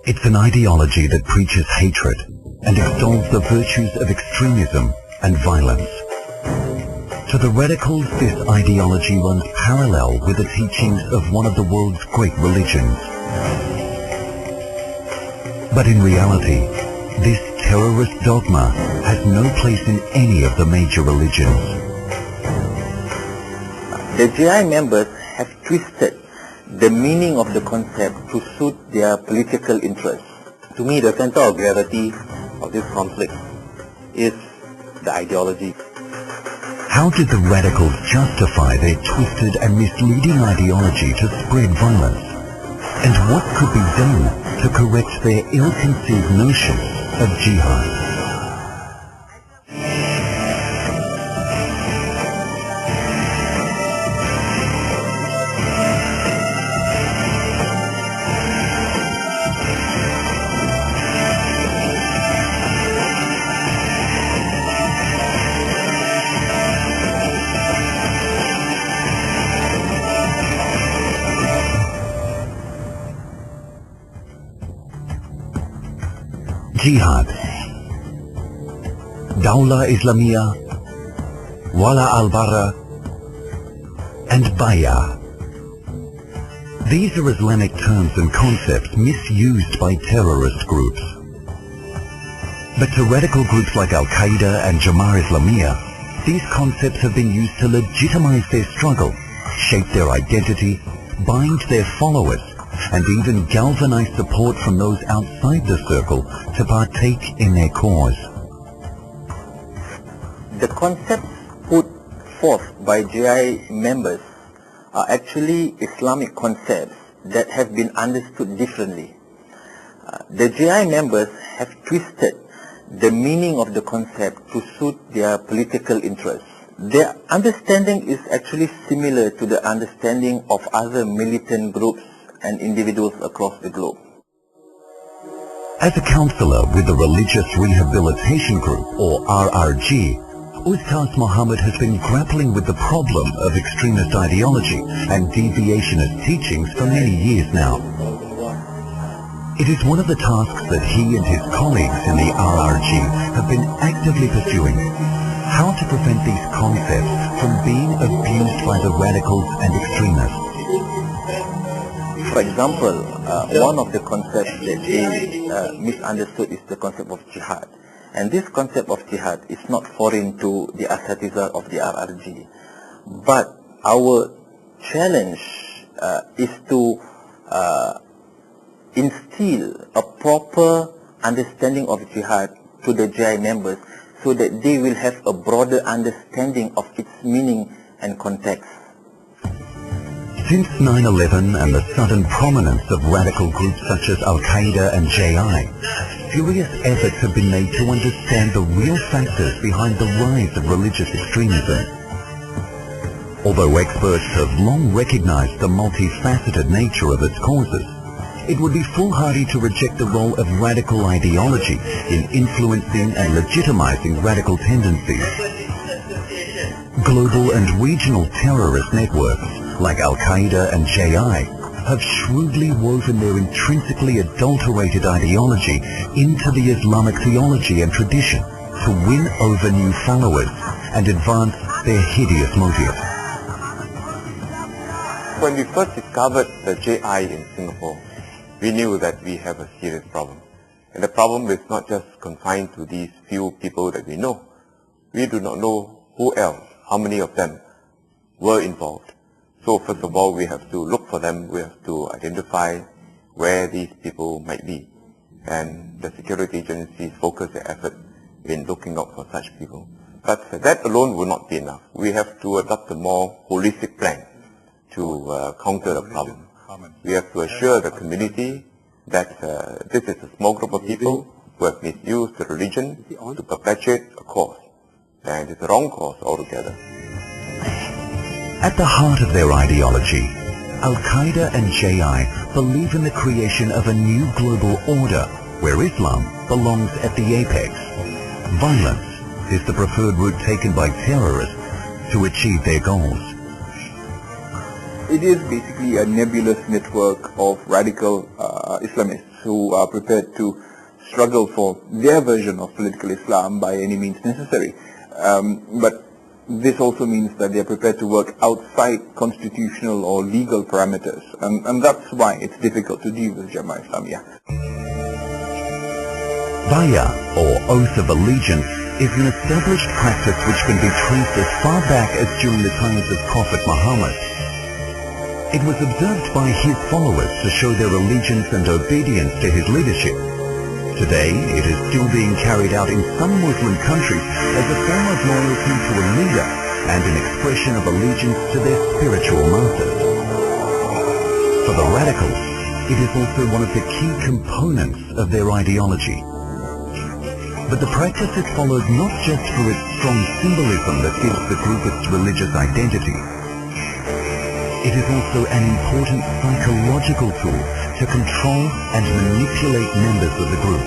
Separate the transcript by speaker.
Speaker 1: It's an ideology that preaches hatred and extols the virtues of extremism and violence. To the radicals, this ideology runs parallel with the teachings of one of the world's great religions. But in reality, this terrorist dogma has no place in any of the major religions.
Speaker 2: The GI members have twisted the meaning of the concept to suit their political interests. To me, the center of gravity of this conflict is the ideology.
Speaker 1: How did the radicals justify their twisted and misleading ideology to spread violence? And what could be done to correct their ill-conceived notion of jihad? Jihad, Dawla Islamiyah, Wala al-Bara, and Baya. These are Islamic terms and concepts misused by terrorist groups. But to radical groups like Al-Qaeda and Jamaat Islamiyah, these concepts have been used to legitimize their struggle, shape their identity, bind their followers, and even galvanize support from those outside the circle to partake in their cause.
Speaker 2: The concepts put forth by GI members are actually Islamic concepts that have been understood differently. The GI members have twisted the meaning of the concept to suit their political interests. Their understanding is actually similar to the understanding of other militant groups and individuals across the globe.
Speaker 1: As a counselor with the Religious Rehabilitation Group, or RRG, Ustaz Muhammad has been grappling with the problem of extremist ideology and deviationist teachings for many years now. It is one of the tasks that he and his colleagues in the RRG have been actively pursuing, how to prevent these concepts from being abused by the radicals and extremists.
Speaker 2: For example, one of the concepts that is misunderstood is the concept of jihad. And this concept of jihad is not foreign to the asatiza of the RRG. But our challenge is to instill a proper understanding of jihad to the GI members so that they will have a broader understanding of its meaning and context.
Speaker 1: Since 9/11 and the sudden prominence of radical groups such as Al-Qaeda and JI, furious efforts have been made to understand the real factors behind the rise of religious extremism. Although experts have long recognized the multifaceted nature of its causes, it would be foolhardy to reject the role of radical ideology in influencing and legitimizing radical tendencies. Global and regional terrorist networks like Al-Qaeda and JI have shrewdly woven their intrinsically adulterated ideology into the Islamic theology and tradition to win over new followers and advance their hideous motives.
Speaker 3: When we first discovered the JI in Singapore, we knew that we have a serious problem. And the problem is not just confined to these few people that we know. We do not know who else, how many of them were involved. So first of all, we have to look for them, we have to identify where these people might be. And the security agencies focus their effort in looking out for such people. But that alone will not be enough. We have to adopt a more holistic plan to counter the problem. We have to assure the community that this is a small group of people who have misused the religion to perpetuate a cause. And it's a wrong cause altogether.
Speaker 1: At the heart of their ideology, Al-Qaeda and JI believe in the creation of a new global order where Islam belongs at the apex. Violence is the preferred route taken by terrorists to achieve their goals.
Speaker 4: It is basically a nebulous network of radical Islamists who are prepared to struggle for their version of political Islam by any means necessary. But this also means that they are prepared to work outside constitutional or legal parameters, and that's why it's difficult to deal with Jamaah Islamiyah.
Speaker 1: Bay'ah, or oath of allegiance, is an established practice which can be traced as far back as during the times of Prophet Muhammad. It was observed by his followers to show their allegiance and obedience to his leadership. Today, it is still being carried out in some Muslim countries as a form of loyalty to a leader and an expression of allegiance to their spiritual masters. For the radicals, it is also one of the key components of their ideology. But the practice is followed not just for its strong symbolism that gives the group its religious identity. It is also an important psychological tool to control and manipulate members of the group.